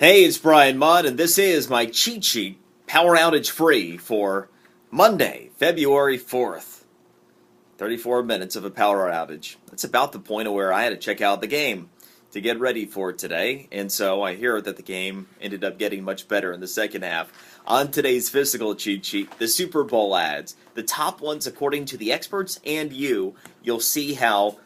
Hey, it's Brian Mudd, and this is my cheat sheet, power outage free, for Monday, February 4th. 34 minutes of a power outage. That's about the point where I had to check out the game to get ready for today, and so I hear that the game ended up getting much better in the second half. On today's physical cheat sheet, the Super Bowl ads, the top ones according to the experts and you'll see how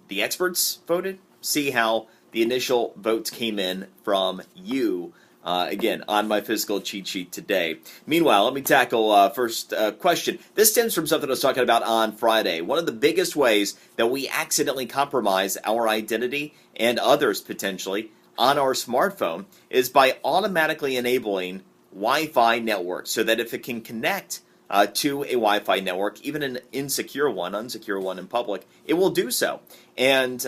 the experts voted, see how the initial votes came in from you, again, on my physical cheat sheet today. Meanwhile, let me tackle first question. This stems from something I was talking about on Friday. One of the biggest ways that we accidentally compromise our identity and others potentially on our smartphone is by automatically enabling Wi-Fi networks so that if it can connect to a Wi-Fi network, even an unsecure one in public, it will do so. And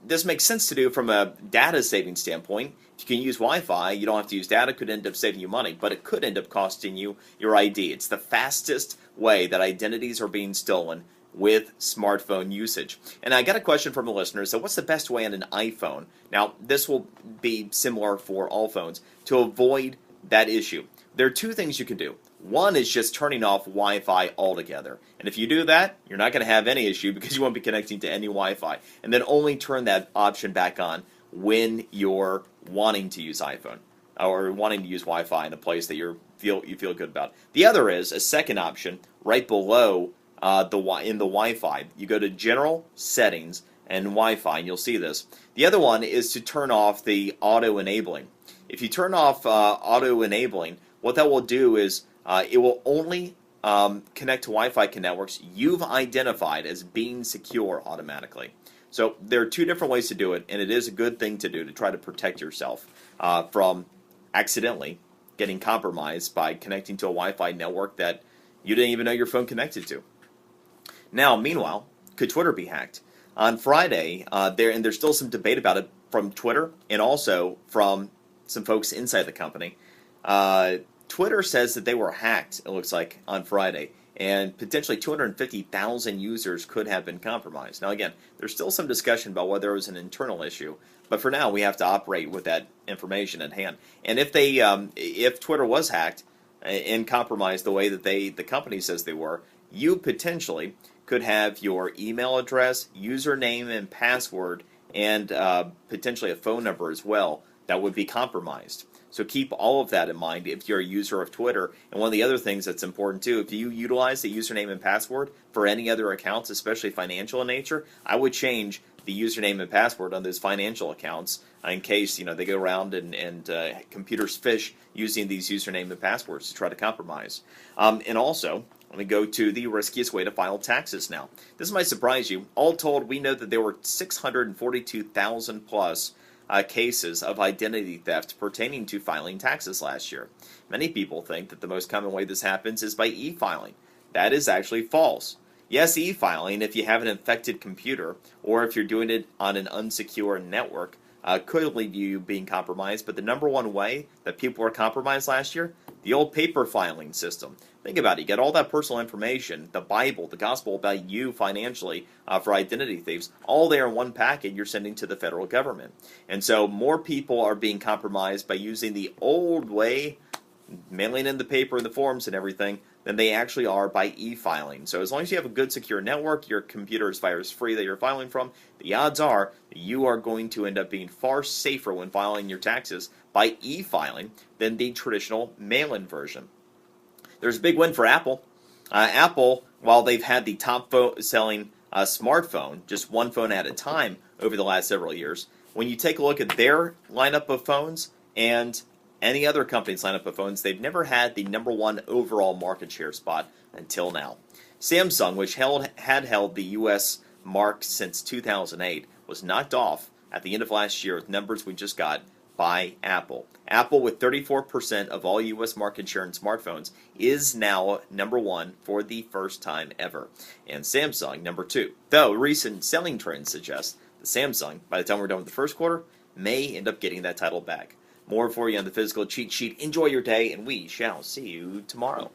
this makes sense to do from a data saving standpoint. If you can use Wi-Fi, you don't have to use data. It could end up saving you money, but it could end up costing you your ID. It's the fastest way that identities are being stolen with smartphone usage. And I got a question from a listener. So what's the best way on an iPhone? Now, this will be similar for all phones to avoid that issue. There are two things you can do. One is just turning off Wi-Fi altogether. And if you do that, you're not going to have any issue because you won't be connecting to any Wi-Fi. And then only turn that option back on when you're wanting to use iPhone or wanting to use Wi-Fi in a place that you feel good about. The other is a second option right below in the Wi-Fi. You go to General Settings and Wi-Fi, and you'll see this. The other one is to turn off the auto-enabling. If you turn off auto-enabling, what that will do is it will only connect to Wi-Fi networks you've identified as being secure automatically. So there are two different ways to do it, and it is a good thing to do to try to protect yourself from accidentally getting compromised by connecting to a Wi-Fi network that you didn't even know your phone connected to. Now, meanwhile, could Twitter be hacked? On Friday, there's still some debate about it from Twitter and also from some folks inside the company. Twitter says that they were hacked, it looks like, on Friday, and potentially 250,000 users could have been compromised. Now, again, there's still some discussion about whether it was an internal issue, but for now, we have to operate with that information at hand. And if Twitter was hacked and compromised the way that the company says they were, you potentially could have your email address, username, and password, and potentially a phone number as well that would be compromised. So keep all of that in mind if you're a user of Twitter. And one of the other things that's important too, if you utilize the username and password for any other accounts, especially financial in nature, I would change the username and password on those financial accounts in case they go around and computers phish using these username and passwords to try to compromise. And also, let me go to the riskiest way to file taxes now. This might surprise you. All told, we know that there were 642,000 plus cases of identity theft pertaining to filing taxes last year. Many people think that the most common way this happens is by e-filing. That is actually false. Yes, e-filing, if you have an infected computer or if you're doing it on an unsecure network, could lead you being compromised, but the number one way that people were compromised last year, the old paper filing system. Think about it. You get all that personal information, the Bible, the gospel about you financially for identity thieves, all there in one packet you're sending to the federal government. And so more people are being compromised by using the old way, mailing in the paper and the forms and everything, than they actually are by e-filing. So as long as you have a good secure network, your computer is virus-free that you're filing from, the odds are that you are going to end up being far safer when filing your taxes by e-filing than the traditional mail-in version. There's a big win for Apple. Apple, while they've had the top selling smartphone, just one phone at a time over the last several years, when you take a look at their lineup of phones and any other company's lineup of phones, they've never had the number one overall market share spot until now. Samsung, which had held the U.S. mark since 2008, was knocked off at the end of last year with numbers we just got by Apple. Apple, with 34% of all U.S. market share in smartphones, is now number one for the first time ever, and Samsung number two. Though recent selling trends suggest that Samsung, by the time we're done with the first quarter, may end up getting that title back. More for you on the physical cheat sheet. Enjoy your day, and we shall see you tomorrow.